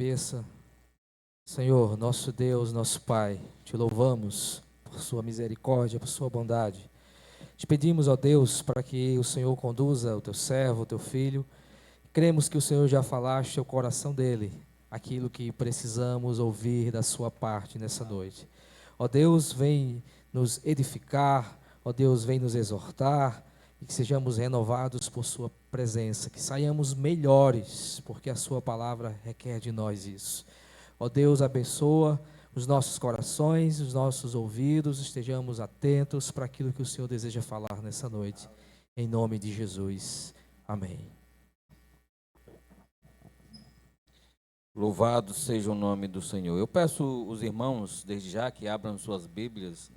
agradeça. Senhor, nosso Deus, nosso Pai, te louvamos por sua misericórdia, por sua bondade. Te pedimos, ó Deus, para que o Senhor conduza o teu servo, o teu filho. Cremos que o Senhor já falaste ao coração dele aquilo que precisamos ouvir da sua parte nessa noite. Ó Deus, vem nos edificar, ó Deus, vem nos exortar, e que sejamos renovados por sua presença, que saiamos melhores, porque a sua palavra requer de nós isso. Ó Deus, abençoa os nossos corações, os nossos ouvidos, estejamos atentos para aquilo que o Senhor deseja falar nessa noite. Em nome de Jesus. Amém. Louvado seja o nome do Senhor. Eu peço os irmãos, desde já, que abram suas Bíblias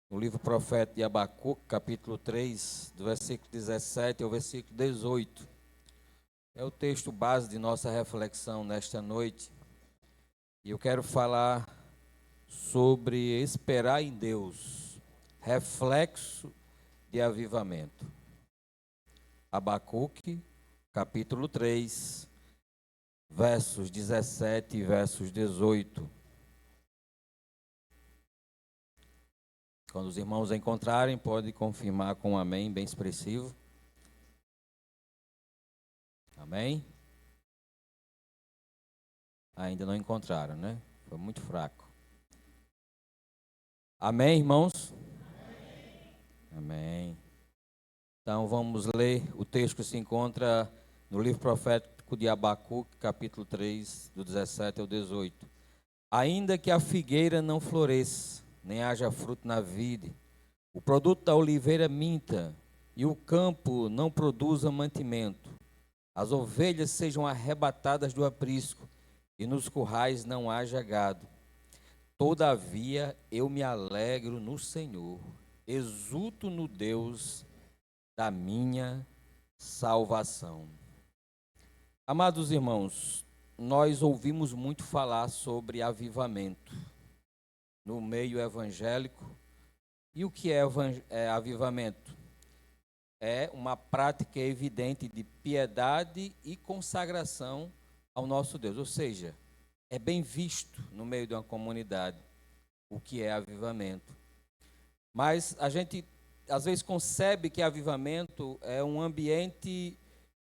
no livro profeta de Abacuque, capítulo 3, do versículo 17 ao versículo 18. É o texto base de nossa reflexão nesta noite. E eu quero falar sobre esperar em Deus, reflexo de avivamento. Abacuque, capítulo 3, versos 17 e versos 18. Quando os irmãos encontrarem, pode confirmar com um amém bem expressivo. Amém? Ainda não encontraram, né? Foi muito fraco. Amém, irmãos? Amém. Então vamos ler o texto que se encontra no livro profético de Abacuque, capítulo 3, do 17 ao 18. Ainda que a figueira não floresça, nem haja fruto na vide, o produto da oliveira minta, e o campo não produza mantimento, as ovelhas sejam arrebatadas do aprisco, e nos currais não haja gado. Todavia eu me alegro no Senhor, exulto no Deus da minha salvação. Amados irmãos, nós ouvimos muito falar sobre avivamento no meio evangélico. E o que é avivamento? É uma prática evidente de piedade e consagração ao nosso Deus, ou seja, é bem visto no meio de uma comunidade o que é avivamento. Mas a gente às vezes concebe que avivamento é um ambiente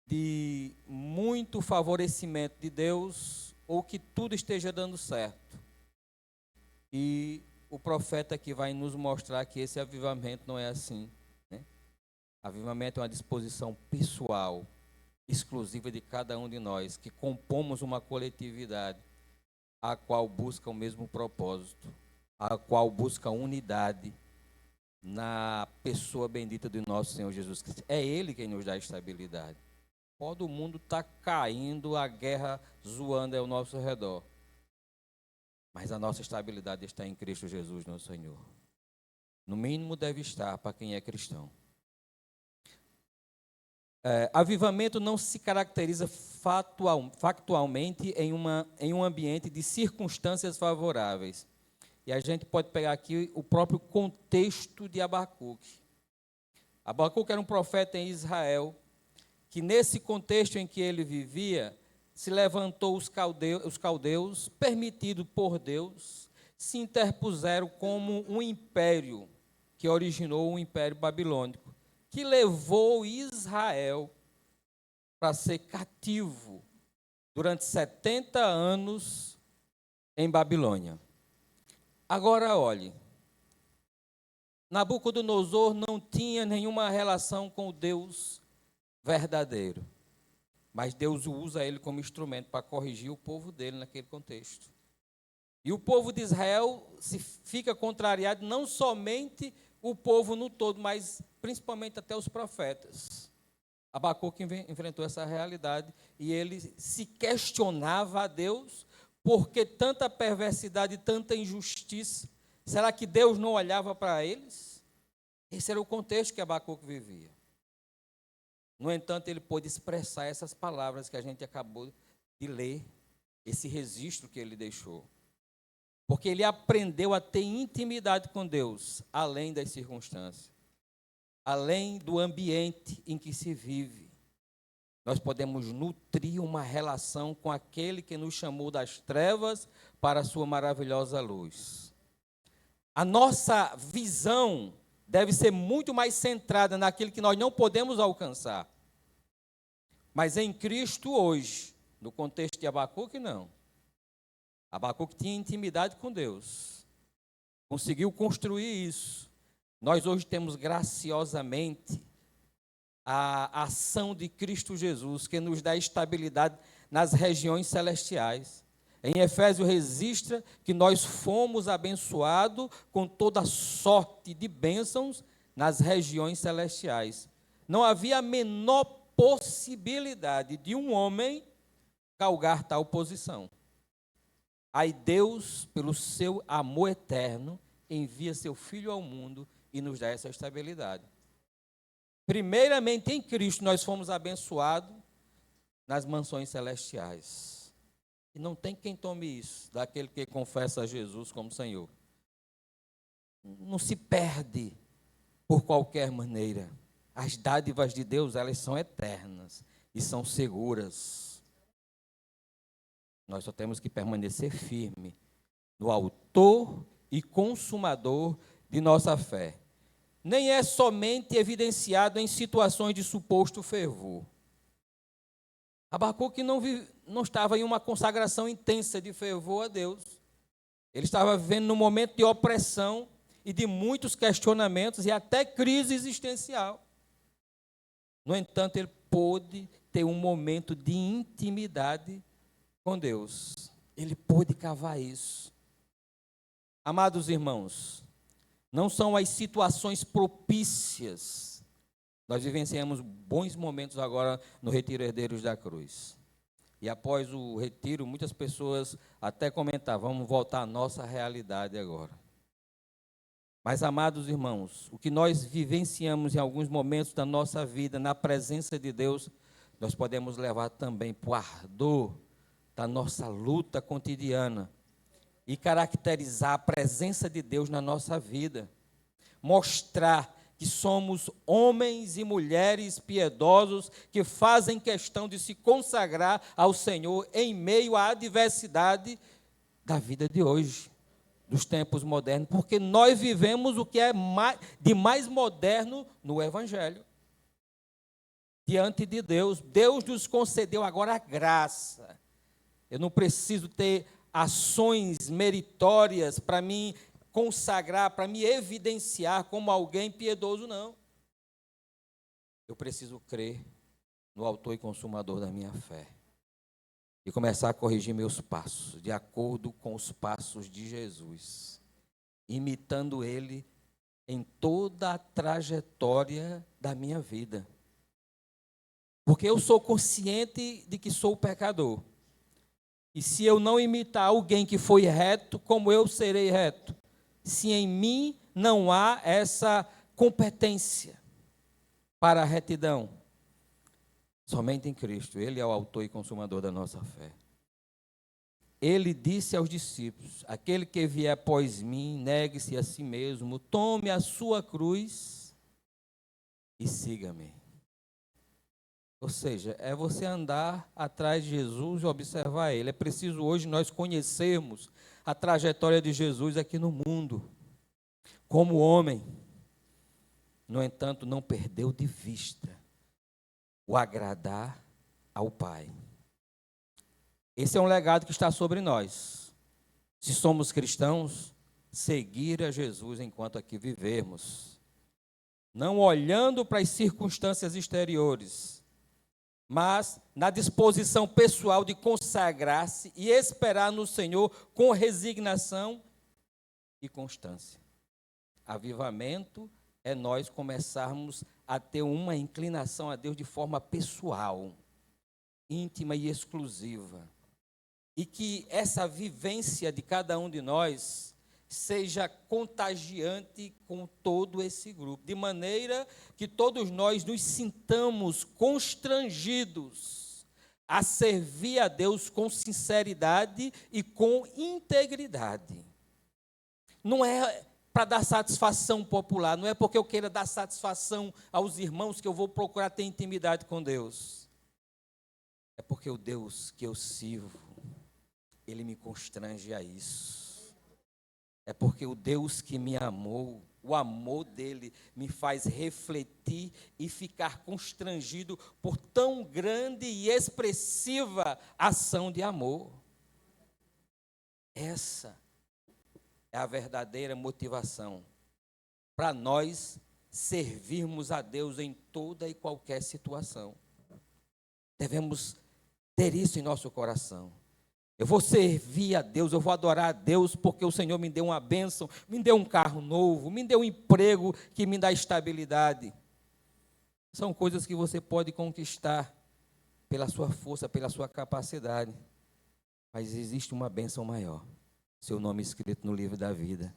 de muito favorecimento de Deus ou que tudo esteja dando certo. E o profeta aqui vai nos mostrar que esse avivamento não é assim, né? Avivamento é uma disposição pessoal, exclusiva de cada um de nós, que compomos uma coletividade, a qual busca o mesmo propósito, a qual busca unidade na pessoa bendita do nosso Senhor Jesus Cristo. É Ele quem nos dá estabilidade. Todo mundo está caindo, a guerra zoando ao nosso redor. Mas a nossa estabilidade está em Cristo Jesus, nosso Senhor. No mínimo deve estar para quem é cristão. Avivamento não se caracteriza factualmente em um ambiente de circunstâncias favoráveis. E a gente pode pegar aqui o próprio contexto de Abacuque. Abacuque era um profeta em Israel, que nesse contexto em que ele vivia, se levantou os caldeus, permitido por Deus, se interpuseram como um império, que originou o Império Babilônico, que levou Israel para ser cativo durante 70 anos em Babilônia. Agora olhe, Nabucodonosor não tinha nenhuma relação com o Deus verdadeiro, mas Deus usa ele como instrumento para corrigir o povo dele naquele contexto. E o povo de Israel fica contrariado, não somente o povo no todo, mas principalmente até os profetas. Abacuque enfrentou essa realidade e ele se questionava a Deus, porque tanta perversidade e tanta injustiça, será que Deus não olhava para eles? Esse era o contexto que Abacuque vivia. No entanto, ele pôde expressar essas palavras que a gente acabou de ler, esse registro que ele deixou. Porque ele aprendeu a ter intimidade com Deus, além das circunstâncias, além do ambiente em que se vive. nós podemos nutrir uma relação com aquele que nos chamou das trevas para a sua maravilhosa luz. A nossa visão deve ser muito mais centrada naquilo que nós não podemos alcançar. Mas em Cristo hoje, no contexto de Abacuque, não. Abacuque tinha intimidade com Deus. Conseguiu construir isso. Nós hoje temos graciosamente a ação de Cristo Jesus, que nos dá estabilidade nas regiões celestiais. Em Efésios registra que nós fomos abençoados com toda sorte de bênçãos nas regiões celestiais. Não havia a menor possibilidade de um homem galgar tal posição. Aí Deus, pelo seu amor eterno, envia seu Filho ao mundo e nos dá essa estabilidade. Primeiramente, em Cristo, nós fomos abençoados nas mansões celestiais. E não tem quem tome isso, daquele que confessa a Jesus como Senhor. Não se perde por qualquer maneira. As dádivas de Deus, elas são eternas e são seguras. Nós só temos que permanecer firme no autor e consumador de nossa fé. Nem é somente evidenciado em situações de suposto fervor. Abacuque não estava em uma consagração intensa de fervor a Deus. Ele estava vivendo num momento de opressão e de muitos questionamentos e até crise existencial. No entanto, ele pôde ter um momento de intimidade com Deus. Ele pôde cavar isso. Amados irmãos, não são as situações propícias. Nós vivenciamos bons momentos agora no Retiro Herdeiros da Cruz. E após o retiro, muitas pessoas até comentavam, vamos voltar à nossa realidade agora. Mas, amados irmãos, o que nós vivenciamos em alguns momentos da nossa vida, na presença de Deus, nós podemos levar também para o ardor da nossa luta cotidiana e caracterizar a presença de Deus na nossa vida. Mostrar que somos homens e mulheres piedosos que fazem questão de se consagrar ao Senhor em meio à adversidade da vida de hoje, dos tempos modernos, porque nós vivemos o que é de mais moderno no Evangelho. Diante de Deus, Deus nos concedeu agora a graça. Eu não preciso ter ações meritórias para mim consagrar, para me evidenciar como alguém piedoso, não. Eu preciso crer no autor e consumador da minha fé e começar a corrigir meus passos, de acordo com os passos de Jesus, imitando ele em toda a trajetória da minha vida. Porque eu sou consciente de que sou pecador. E se eu não imitar alguém que foi reto, como eu serei reto? Se em mim não há essa competência para a retidão. Somente em Cristo, Ele é o autor e consumador da nossa fé. Ele disse aos discípulos, aquele que vier após mim, negue-se a si mesmo, tome a sua cruz e siga-me. Ou seja, é você andar atrás de Jesus e observar Ele. É preciso hoje nós conhecermos a trajetória de Jesus aqui no mundo, como homem. No entanto, não perdeu de vista o agradar ao Pai. Esse é um legado que está sobre nós. Se somos cristãos, seguir a Jesus enquanto aqui vivermos. Não olhando para as circunstâncias exteriores, mas na disposição pessoal de consagrar-se e esperar no Senhor com resignação e constância. Avivamento é nós começarmos a ter uma inclinação a Deus de forma pessoal, íntima e exclusiva. E que essa vivência de cada um de nós seja contagiante com todo esse grupo, de maneira que todos nós nos sintamos constrangidos a servir a Deus com sinceridade e com integridade. Não é para dar satisfação popular, não é porque eu queira dar satisfação aos irmãos que eu vou procurar ter intimidade com Deus. É porque o Deus que eu sirvo, Ele me constrange a isso. É porque o Deus que me amou, o amor dele me faz refletir e ficar constrangido por tão grande e expressiva ação de amor. Essa é a verdadeira motivação para nós servirmos a Deus em toda e qualquer situação. Devemos ter isso em nosso coração. Eu vou servir a Deus, eu vou adorar a Deus, porque o Senhor me deu uma bênção, me deu um carro novo, me deu um emprego que me dá estabilidade. São coisas que você pode conquistar pela sua força, pela sua capacidade. Mas existe uma bênção maior. Seu nome escrito no livro da vida.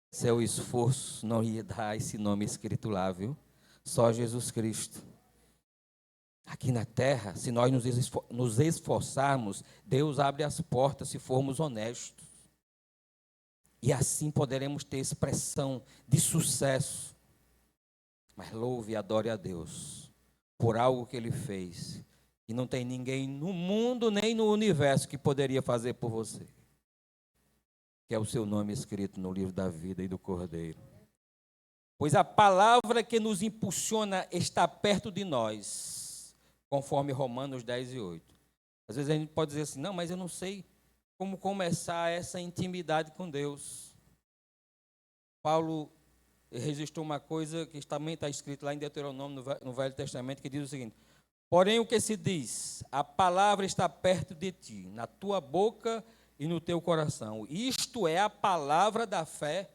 Seu esforço não ia dar esse nome escrito lá, viu? Só Jesus Cristo. Aqui na terra, se nós nos esforçarmos, Deus abre as portas se formos honestos. E assim poderemos ter expressão de sucesso. Mas louve e adore a Deus por algo que Ele fez. E não tem ninguém no mundo nem no universo que poderia fazer por você. Que é o seu nome escrito no livro da vida e do Cordeiro. Pois a palavra que nos impulsiona está perto de nós, conforme Romanos 10:8. Às vezes a gente pode dizer assim, não, mas eu não sei como começar essa intimidade com Deus. Paulo registrou uma coisa que também está escrito lá em Deuteronômio, no Velho Testamento, que diz o seguinte: porém o que se diz, a palavra está perto de ti, na tua boca e no teu coração. Isto é a palavra da fé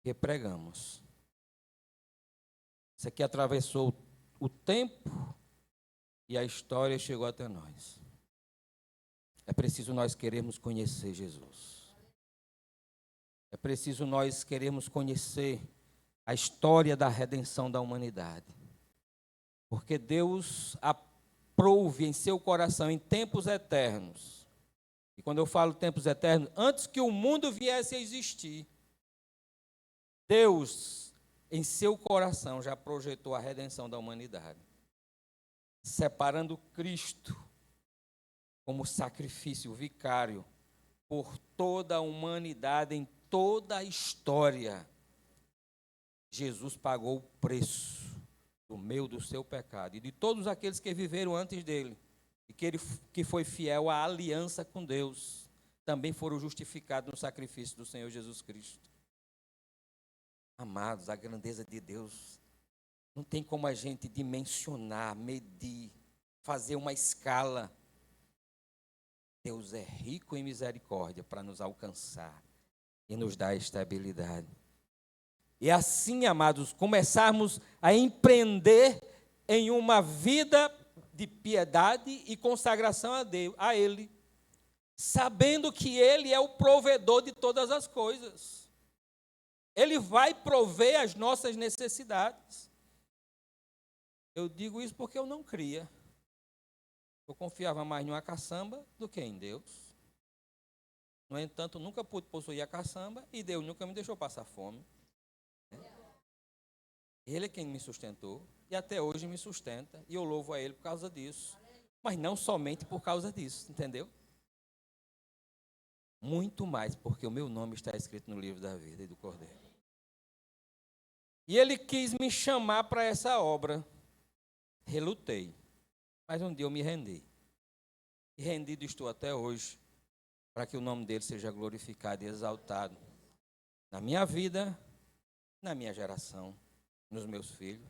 que pregamos. Isso aqui atravessou o tempo e a história chegou até nós. É preciso nós querermos conhecer Jesus. É preciso nós querermos conhecer a história da redenção da humanidade. Porque Deus aprouve em seu coração em tempos eternos. E quando eu falo tempos eternos, antes que o mundo viesse a existir, Deus, em seu coração, já projetou a redenção da humanidade, separando Cristo como sacrifício vicário por toda a humanidade, em toda a história. Jesus pagou o preço do meu, do seu pecado e de todos aqueles que viveram antes dele, e que foi fiel à aliança com Deus, também foram justificados no sacrifício do Senhor Jesus Cristo. Amados, a grandeza de Deus não tem como a gente dimensionar, medir, fazer uma escala. Deus é rico em misericórdia para nos alcançar e nos dar estabilidade. E assim, amados, começarmos a empreender em uma vida de piedade e consagração a Deus, a Ele, sabendo que Ele é o provedor de todas as coisas. Ele vai prover as nossas necessidades. Eu digo isso porque eu não cria. Eu confiava mais em uma caçamba do que em Deus. No entanto, nunca pude possuir a caçamba e Deus nunca me deixou passar fome. Ele é quem me sustentou e até hoje me sustenta. E eu louvo a Ele por causa disso. Mas não somente por causa disso, entendeu? Muito mais, porque o meu nome está escrito no livro da vida e do Cordeiro. E Ele quis me chamar para essa obra. Relutei. Mas um dia eu me rendi. E rendido estou até hoje, para que o nome dele seja glorificado e exaltado na minha vida, na minha geração, nos meus filhos.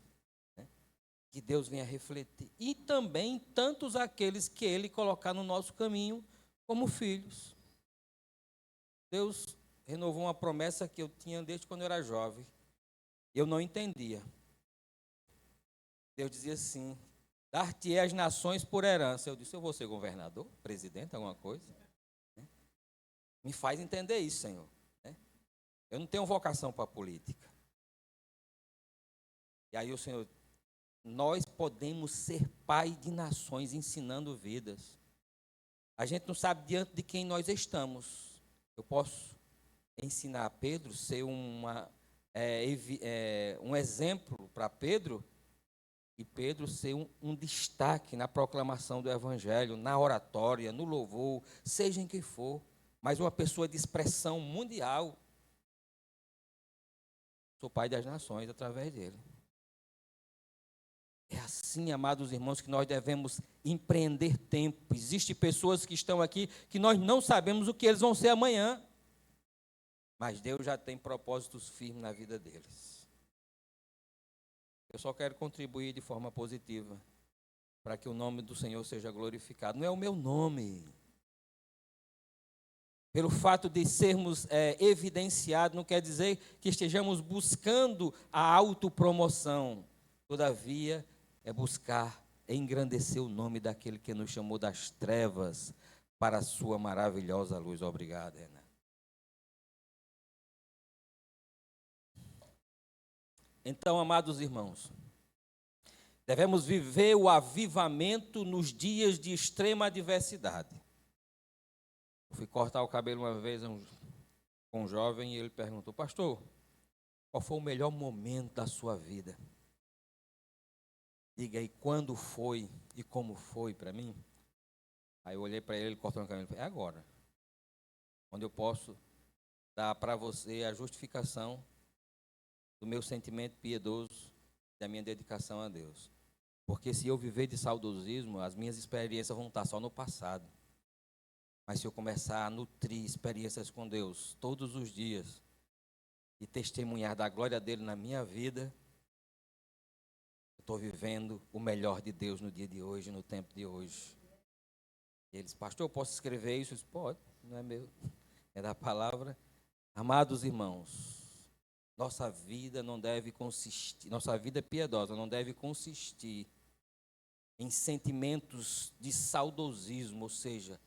Né? Que Deus venha refletir. E também tantos aqueles que Ele colocar no nosso caminho como filhos. Deus renovou uma promessa que eu tinha desde quando eu era jovem. Eu não entendia. Deus dizia assim: dar-te-ei as nações por herança. Eu disse: eu vou ser governador, presidente, alguma coisa? Me faz entender isso, Senhor. Eu não tenho vocação para a política. E aí o Senhor, nós podemos ser pai de nações ensinando vidas. A gente não sabe diante de quem nós estamos. Eu posso ensinar a Pedro, ser um exemplo para Pedro, e Pedro ser um destaque na proclamação do Evangelho, na oratória, no louvor, seja em que for, mas uma pessoa de expressão mundial. Sou pai das nações através dele. É assim, amados irmãos, que nós devemos empreender tempo. Existem pessoas que estão aqui que nós não sabemos o que eles vão ser amanhã, mas Deus já tem propósitos firmes na vida deles. Eu só quero contribuir de forma positiva para que o nome do Senhor seja glorificado. Não é o meu nome. Pelo fato de sermos evidenciados, não quer dizer que estejamos buscando a autopromoção. Todavia, é buscar engrandecer o nome daquele que nos chamou das trevas para a sua maravilhosa luz. Obrigado, Ana. Então, amados irmãos, devemos viver o avivamento nos dias de extrema adversidade. Eu fui cortar o cabelo uma vez com um jovem e ele perguntou: pastor, qual foi o melhor momento da sua vida? Diga aí quando foi e como foi para mim. Aí eu olhei para ele cortando o cabelo e falei: é agora. Onde eu posso dar para você a justificação do meu sentimento piedoso, da minha dedicação a Deus. Porque se eu viver de saudosismo, as minhas experiências vão estar só no passado. Mas se eu começar a nutrir experiências com Deus todos os dias e testemunhar da glória dele na minha vida, eu estou vivendo o melhor de Deus no dia de hoje, no tempo de hoje. E ele disse: pastor, eu posso escrever isso? Eu disse: pode, não é meu, é da palavra. Amados irmãos, nossa vida piedosa não deve consistir em sentimentos de saudosismo, ou seja,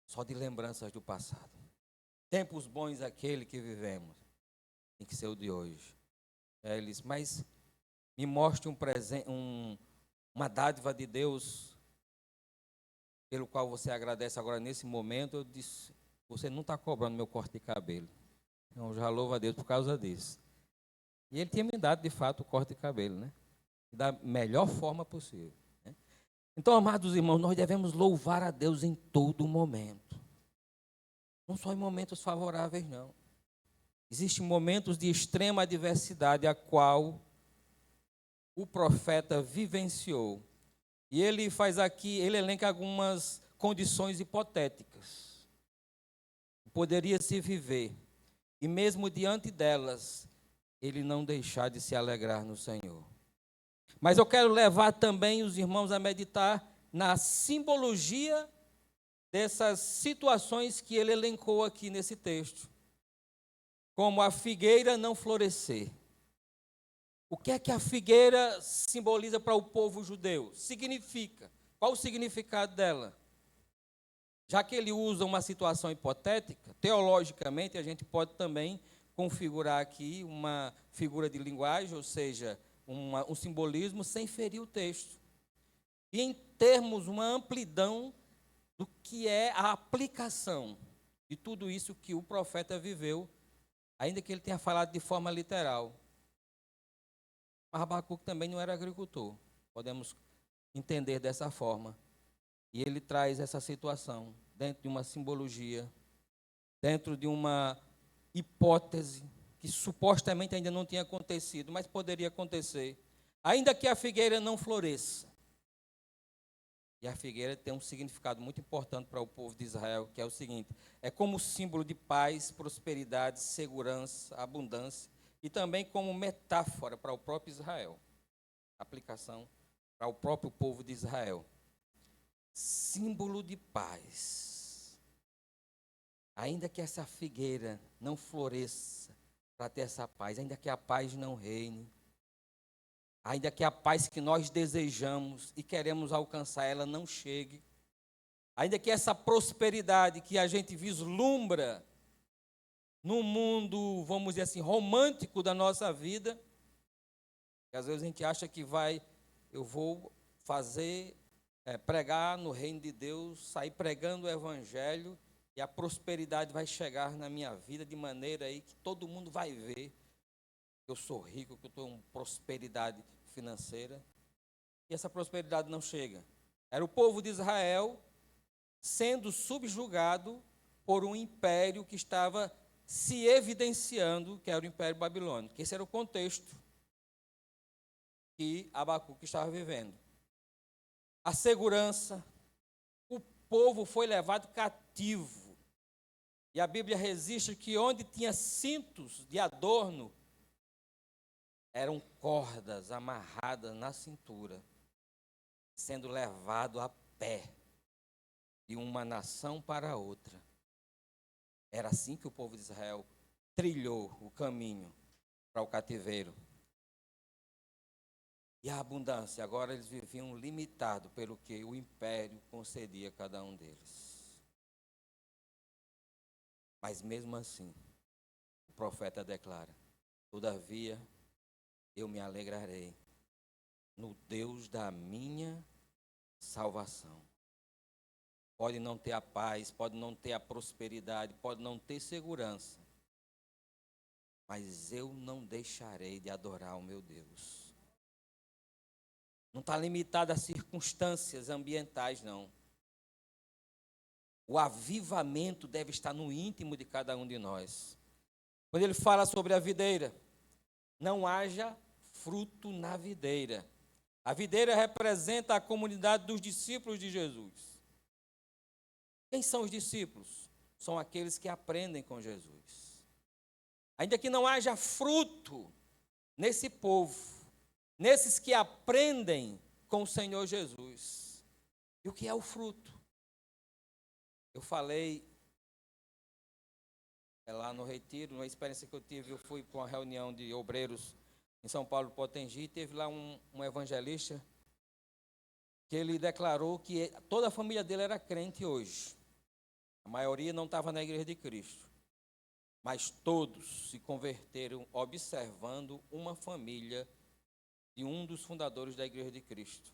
só de lembranças do passado. Tempos bons aquele que vivemos, tem que ser o de hoje. Ele disse: mas me mostre uma dádiva de Deus, pelo qual você agradece agora nesse momento. Eu disse: você não está cobrando meu corte de cabelo. Então, já louvo a Deus por causa disso. E ele tinha me dado, de fato, o corte de cabelo, né? Da melhor forma possível. Né? Então, amados irmãos, nós devemos louvar a Deus em todo momento. Não só em momentos favoráveis, não. Existem momentos de extrema adversidade, a qual o profeta vivenciou. E ele faz aqui, ele elenca algumas condições hipotéticas. Poderia se viver. E mesmo diante delas, ele não deixar de se alegrar no Senhor. Mas eu quero levar também os irmãos a meditar na simbologia dessas situações que ele elencou aqui nesse texto. Como a figueira não florescer. O que é que a figueira simboliza para o povo judeu? Significa. Qual o significado dela? Já que ele usa uma situação hipotética, teologicamente a gente pode também configurar aqui uma figura de linguagem, ou seja, um simbolismo sem ferir o texto. E em termos, uma amplidão do que é a aplicação de tudo isso que o profeta viveu, ainda que ele tenha falado de forma literal. Mas Abacuque também não era agricultor, podemos entender dessa forma. E ele traz essa situação dentro de uma simbologia, dentro de uma hipótese que supostamente ainda não tinha acontecido, mas poderia acontecer. Ainda que a figueira não floresça. E a figueira tem um significado muito importante para o povo de Israel, que é o seguinte: é como símbolo de paz, prosperidade, segurança, abundância, e também como metáfora para o próprio Israel. Aplicação para o próprio povo de Israel. Símbolo de paz. Ainda que essa figueira não floresça para ter essa paz, ainda que a paz não reine, ainda que a paz que nós desejamos e queremos alcançar, ela não chegue, ainda que essa prosperidade que a gente vislumbra no mundo, vamos dizer assim, romântico da nossa vida, que às vezes a gente acha que eu vou pregar no reino de Deus, sair pregando o evangelho e a prosperidade vai chegar na minha vida de maneira aí que todo mundo vai ver que eu sou rico, que eu estou em prosperidade financeira. e essa prosperidade não chega. Era o povo de Israel sendo subjugado por um império que estava se evidenciando, que era o Império Babilônico. Esse era o contexto que Abacuque estava vivendo. A segurança, o povo foi levado cativo. E a Bíblia registra que onde tinha cintos de adorno, eram cordas amarradas na cintura, sendo levado a pé de uma nação para outra. Era assim que o povo de Israel trilhou o caminho para o cativeiro. E a abundância, agora eles viviam limitado pelo que o império concedia a cada um deles. Mas mesmo assim, o profeta declara: todavia eu me alegrarei no Deus da minha salvação. Pode não ter a paz, pode não ter a prosperidade, pode não ter segurança, mas eu não deixarei de adorar o meu Deus. Não está limitado a circunstâncias ambientais, não. O avivamento deve estar no íntimo de cada um de nós. Quando ele fala sobre a videira, não haja fruto na videira. A videira representa a comunidade dos discípulos de Jesus. Quem são os discípulos? São aqueles que aprendem com Jesus. Ainda que não haja fruto nesse povo, nesses que aprendem com o Senhor Jesus. E o que é o fruto? Eu falei lá no retiro, uma experiência que eu tive, eu fui para uma reunião de obreiros em São Paulo, Potengi, e teve lá um evangelista que ele declarou que toda a família dele era crente hoje. A maioria não estava na Igreja de Cristo, mas todos se converteram observando uma família de um dos fundadores da Igreja de Cristo.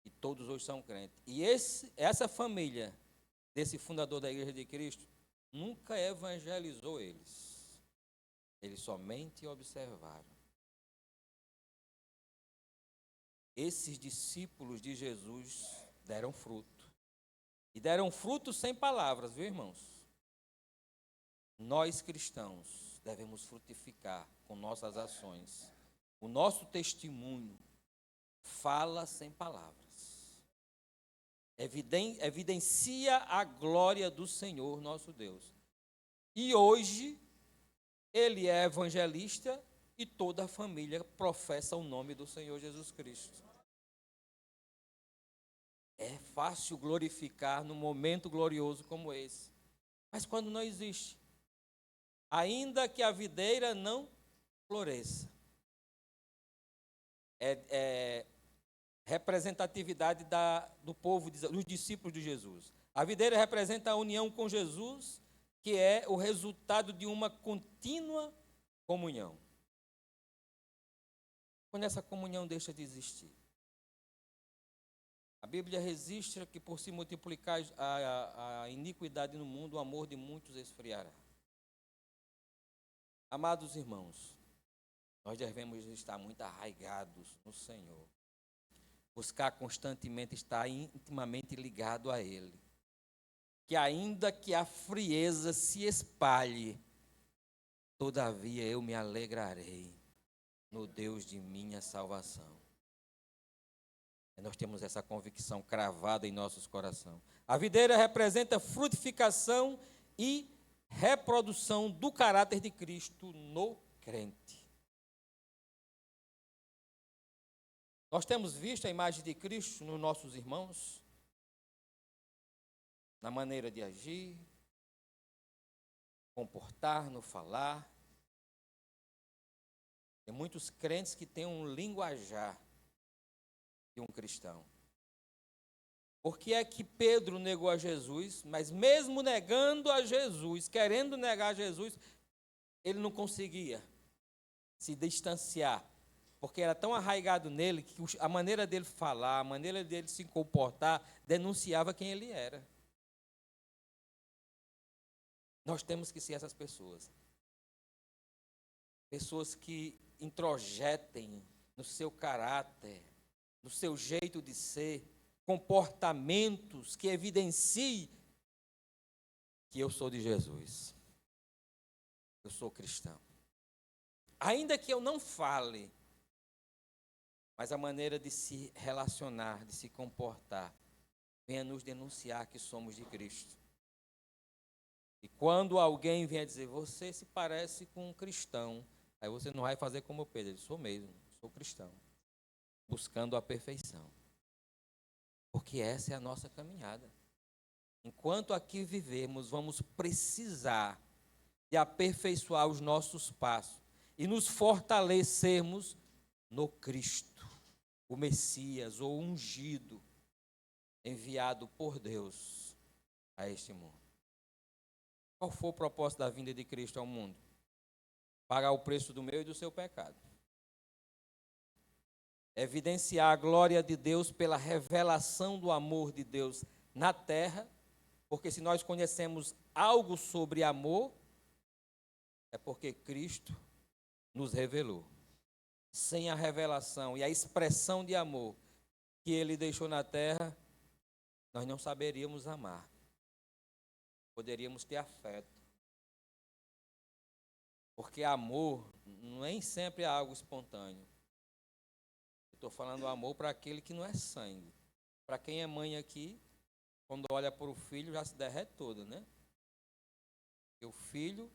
E todos hoje são crentes. E essa família desse fundador da Igreja de Cristo nunca evangelizou eles. Eles somente observaram. Esses discípulos de Jesus deram fruto. E deram fruto sem palavras, viu, irmãos? Nós cristãos devemos frutificar com nossas ações. O nosso testemunho fala sem palavras. Evidencia a glória do Senhor nosso Deus. E hoje, ele é evangelista e toda a família professa o nome do Senhor Jesus Cristo. É fácil glorificar num momento glorioso como esse. Mas quando não existe, ainda que a videira não floresça, é representatividade do povo, dos discípulos de Jesus. A videira representa a união com Jesus, que é o resultado de uma contínua comunhão. Quando essa comunhão deixa de existir, a Bíblia registra que por se multiplicar a iniquidade no mundo, o amor de muitos esfriará. Amados irmãos, nós devemos estar muito arraigados no Senhor. Buscar constantemente estar intimamente ligado a Ele. Que ainda que a frieza se espalhe, todavia eu me alegrarei no Deus de minha salvação. E nós temos essa convicção cravada em nossos corações. A videira representa frutificação e reprodução do caráter de Cristo no crente. Nós temos visto a imagem de Cristo nos nossos irmãos, na maneira de agir, comportar, no falar. Tem muitos crentes que têm um linguajar de um cristão. Por que é que Pedro negou a Jesus, mas mesmo negando a Jesus, querendo negar a Jesus, ele não conseguia se distanciar, porque era tão arraigado nele que a maneira dele falar, a maneira dele se comportar, denunciava quem ele era. Nós temos que ser essas pessoas. Pessoas que introjetem no seu caráter, no seu jeito de ser, comportamentos que evidenciem que eu sou de Jesus. Eu sou cristão. Ainda que eu não fale, mas a maneira de se relacionar, de se comportar, venha nos denunciar que somos de Cristo. E quando alguém vier dizer, você se parece com um cristão, aí você não vai fazer como Pedro, sou mesmo, sou cristão, buscando a perfeição. Porque essa é a nossa caminhada. Enquanto aqui vivemos, vamos precisar de aperfeiçoar os nossos passos e nos fortalecermos no Cristo, o Messias, ou ungido, enviado por Deus a este mundo. Qual foi o propósito da vinda de Cristo ao mundo? Pagar o preço do meu e do seu pecado. Evidenciar a glória de Deus pela revelação do amor de Deus na terra, porque se nós conhecemos algo sobre amor, é porque Cristo nos revelou. Sem a revelação e a expressão de amor que Ele deixou na terra, nós não saberíamos amar. Poderíamos ter afeto. Porque amor nem sempre é algo espontâneo. Estou falando amor para aquele que não é sangue. Para quem é mãe aqui, quando olha para o filho, já se derrete todo, né? E o filho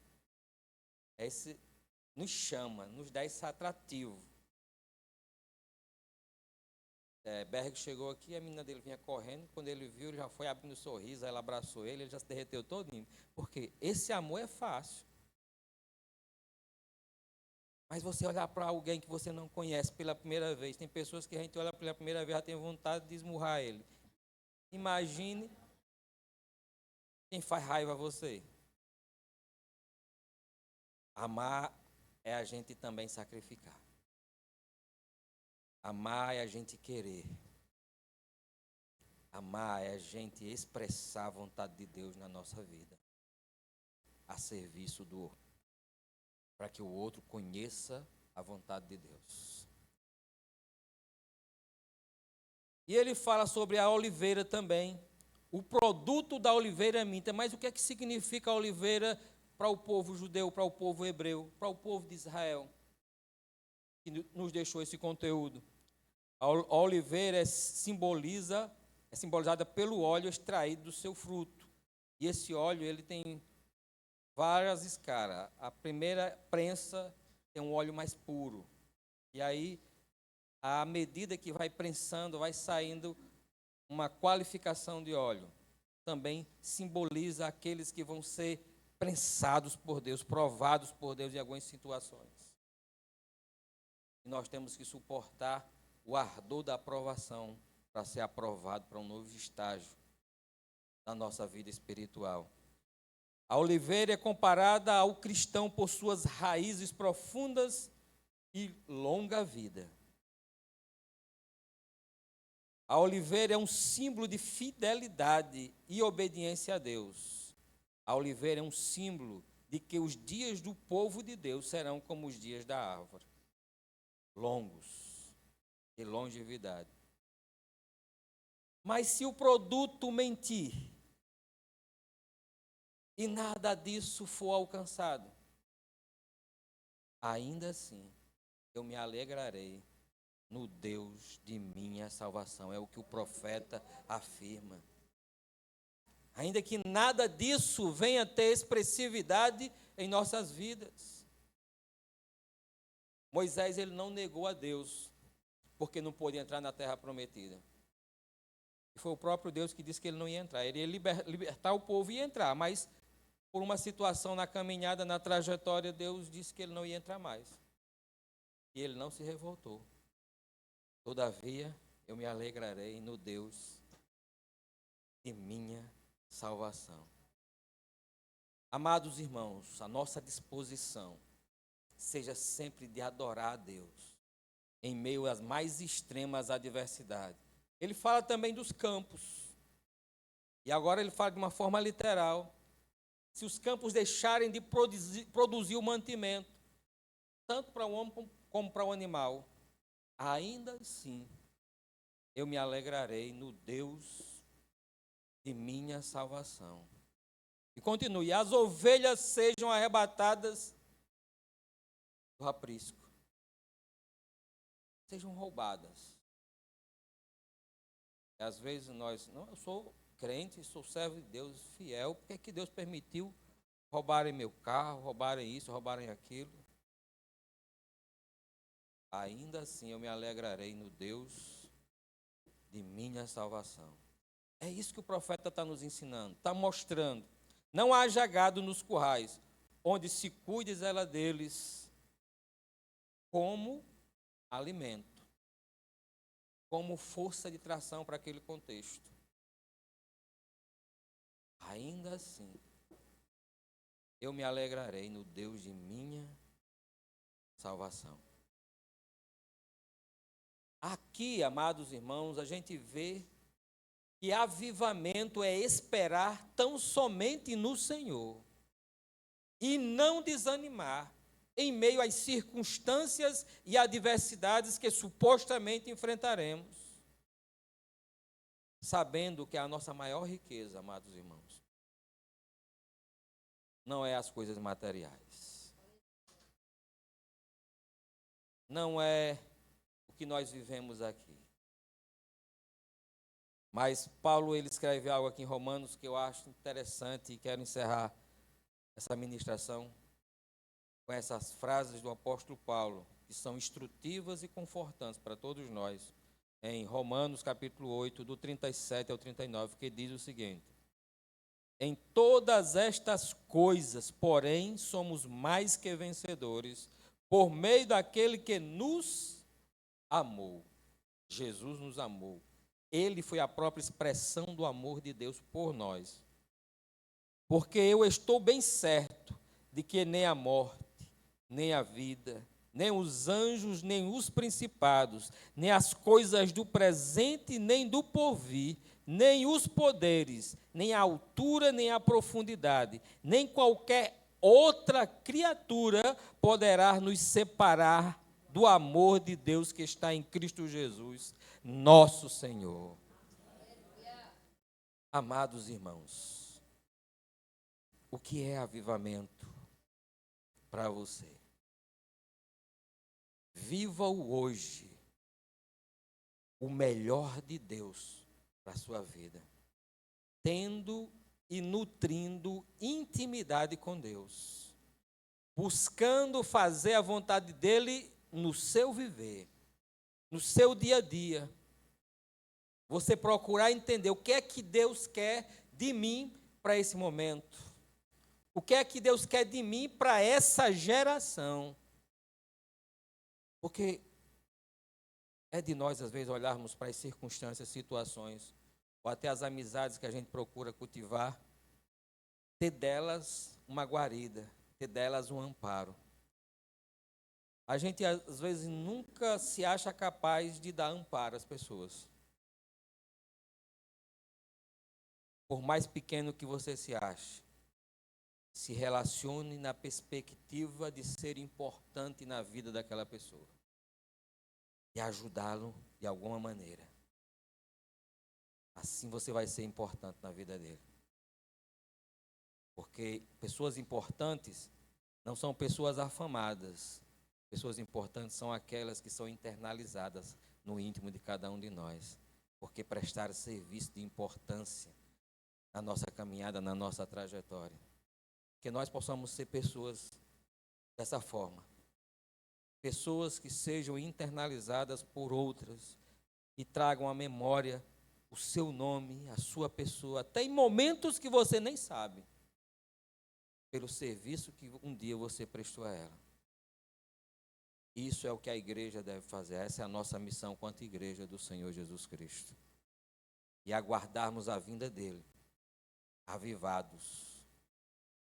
nos chama, nos dá esse atrativo. Berg chegou aqui, a menina dele vinha correndo, quando ele viu, ele já foi abrindo um sorriso, ela abraçou ele já se derreteu todinho. Porque esse amor é fácil. Mas você olhar para alguém que você não conhece pela primeira vez, tem pessoas que a gente olha pela primeira vez já tem vontade de esmurrar ele. Imagine quem faz raiva a você. Amar é a gente também sacrificar. Amar é a gente querer. Amar é a gente expressar a vontade de Deus na nossa vida, a serviço do outro, para que o outro conheça a vontade de Deus. E ele fala sobre a oliveira também. O produto da oliveira é minta. Mas o que é que significa a oliveira para o povo judeu, para o povo hebreu, para o povo de Israel, que nos deixou esse conteúdo? A oliveira é simbolizada pelo óleo extraído do seu fruto. E esse óleo ele tem várias escalas. A primeira prensa tem um óleo mais puro. E aí, à medida que vai prensando, vai saindo uma qualificação de óleo. Também simboliza aqueles que vão ser prensados por Deus, provados por Deus em algumas situações. E nós temos que suportar o ardor da aprovação para ser aprovado para um novo estágio da nossa vida espiritual. A oliveira é comparada ao cristão por suas raízes profundas e longa vida. A oliveira é um símbolo de fidelidade e obediência a Deus. A oliveira é um símbolo de que os dias do povo de Deus serão como os dias da árvore, longos, de longevidade. Mas se o produto mentir e nada disso for alcançado, ainda assim eu me alegrarei no Deus de minha salvação. É o que o profeta afirma. Ainda que nada disso venha ter expressividade em nossas vidas. Moisés, ele não negou a Deus, porque não pôde entrar na terra prometida. E foi o próprio Deus que disse que ele não ia entrar. Ele ia libertar o povo e ia entrar, mas por uma situação na caminhada, na trajetória, Deus disse que ele não ia entrar mais. E ele não se revoltou. Todavia, eu me alegrarei no Deus de minha salvação. Amados irmãos, a nossa disposição seja sempre de adorar a Deus, em meio às mais extremas adversidades. Ele fala também dos campos. E agora ele fala de uma forma literal. Se os campos deixarem de produzir o mantimento, tanto para o homem como para o animal, ainda assim eu me alegrarei no Deus de minha salvação. E continue: as ovelhas sejam arrebatadas do aprisco, sejam roubadas. E às vezes nós, não, eu sou crente, sou servo de Deus, fiel, porque é que Deus permitiu roubarem meu carro, roubarem isso, roubarem aquilo? Ainda assim eu me alegrarei no Deus de minha salvação. É isso que o profeta está nos ensinando, está mostrando. Não haja gado nos currais, onde se cuide ela deles como alimento, como força de tração para aquele contexto. Ainda assim, eu me alegrarei no Deus de minha salvação. Aqui, amados irmãos, a gente vê que avivamento é esperar tão somente no Senhor e não desanimar em meio às circunstâncias e adversidades que supostamente enfrentaremos, sabendo que a nossa maior riqueza, amados irmãos, não é as coisas materiais, não é o que nós vivemos aqui. Mas Paulo, ele escreve algo aqui em Romanos que eu acho interessante e quero encerrar essa ministração com essas frases do apóstolo Paulo, que são instrutivas e confortantes para todos nós, em Romanos capítulo 8, do 37 ao 39, que diz o seguinte: em todas estas coisas, porém, somos mais que vencedores, por meio daquele que nos amou. Jesus nos amou. Ele foi a própria expressão do amor de Deus por nós. Porque eu estou bem certo de que nem a morte, nem a vida, nem os anjos, nem os principados, nem as coisas do presente, nem do porvir, nem os poderes, nem a altura, nem a profundidade, nem qualquer outra criatura poderá nos separar do amor de Deus que está em Cristo Jesus, nosso Senhor. Amados irmãos, o que é avivamento para você? Viva o hoje, o melhor de Deus para a sua vida, tendo e nutrindo intimidade com Deus, buscando fazer a vontade dEle no seu viver, no seu dia a dia. Você procurar entender o que é que Deus quer de mim para esse momento, o que é que Deus quer de mim para essa geração. Porque é de nós, às vezes, olharmos para as circunstâncias, situações, ou até as amizades que a gente procura cultivar, ter delas uma guarida, ter delas um amparo. A gente, às vezes, nunca se acha capaz de dar amparo às pessoas. Por mais pequeno que você se ache, se relacione na perspectiva de ser importante na vida daquela pessoa e ajudá-lo de alguma maneira. Assim você vai ser importante na vida dele. Porque pessoas importantes não são pessoas afamadas. Pessoas importantes são aquelas que são internalizadas no íntimo de cada um de nós. Porque prestaram serviço de importância na nossa caminhada, na nossa trajetória. Que nós possamos ser pessoas dessa forma. Pessoas que sejam internalizadas por outras e tragam à memória o seu nome, a sua pessoa, até em momentos que você nem sabe, pelo serviço que um dia você prestou a ela. Isso é o que a igreja deve fazer. Essa é a nossa missão quanto igreja do Senhor Jesus Cristo. E aguardarmos a vinda dele, avivados,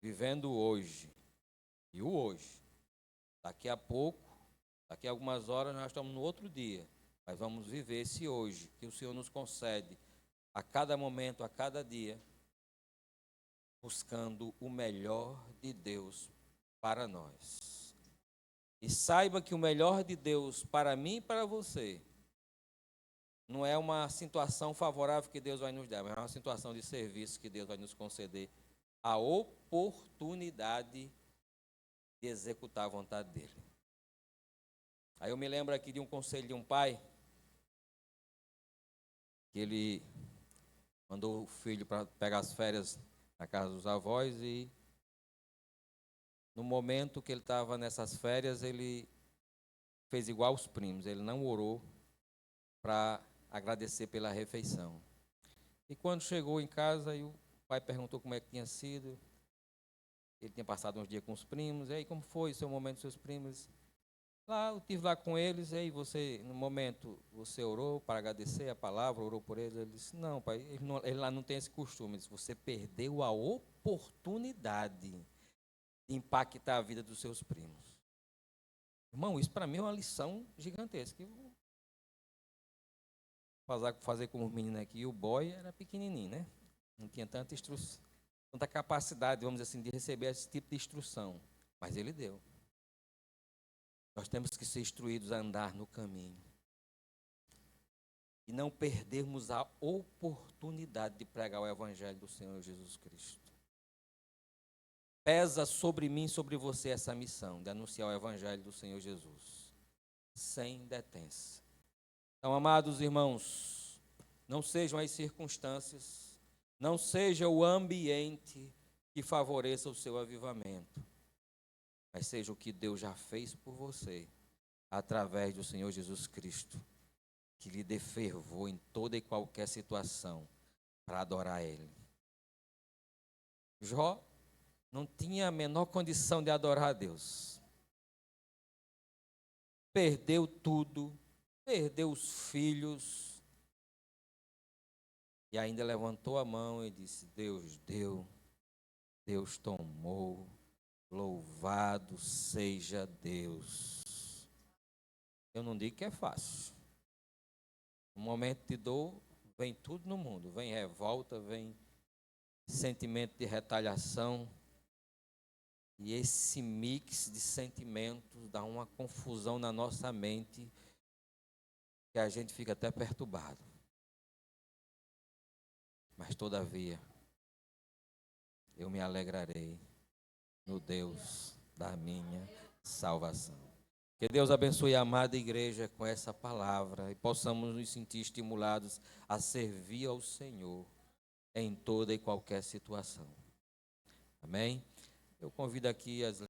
vivendo hoje. E o hoje. Daqui a pouco, daqui a algumas horas, nós estamos no outro dia. Mas vamos viver esse hoje, que o Senhor nos concede, a cada momento, a cada dia, buscando o melhor de Deus para nós. E saiba que o melhor de Deus para mim e para você não é uma situação favorável que Deus vai nos dar, mas é uma situação de serviço que Deus vai nos conceder a oportunidade de executar a vontade dele. Aí eu me lembro aqui de um conselho de um pai, que ele mandou o filho para pegar as férias na casa dos avós e no momento que ele estava nessas férias, ele fez igual aos primos, ele não orou para agradecer pela refeição. E quando chegou em casa, aí o pai perguntou como é que tinha sido. Ele tinha passado uns dias com os primos. E aí, como foi o seu momento com seus primos? Lá, eu estive lá com eles. E aí, você, no momento, você orou para agradecer a palavra, orou por eles? Ele disse, não, pai, ele lá não tem esse costume. Ele disse, você perdeu a oportunidade de impactar a vida dos seus primos. Irmão, isso para mim é uma lição gigantesca. Fazer com os meninos aqui, o boy era pequenininho, né? Não tinha tanta instrução, tanta capacidade, vamos dizer assim, de receber esse tipo de instrução. Mas ele deu. Nós temos que ser instruídos a andar no caminho. E não perdermos a oportunidade de pregar o Evangelho do Senhor Jesus Cristo. Pesa sobre mim, sobre você essa missão de anunciar o Evangelho do Senhor Jesus, sem detença. Então, amados irmãos, não sejam as circunstâncias, não seja o ambiente que favoreça o seu avivamento, mas seja o que Deus já fez por você, através do Senhor Jesus Cristo, que lhe dê fervor em toda e qualquer situação para adorar Ele. Jó não tinha a menor condição de adorar a Deus. Perdeu tudo, perdeu os filhos, e ainda levantou a mão e disse, Deus deu, Deus tomou, louvado seja Deus. Eu não digo que é fácil. No momento de dor, vem tudo no mundo. Vem revolta, vem sentimento de retaliação. E esse mix de sentimentos dá uma confusão na nossa mente que a gente fica até perturbado. Mas, todavia, eu me alegrarei no Deus da minha salvação. Que Deus abençoe a amada igreja com essa palavra e possamos nos sentir estimulados a servir ao Senhor em toda e qualquer situação. Amém? Eu convido aqui as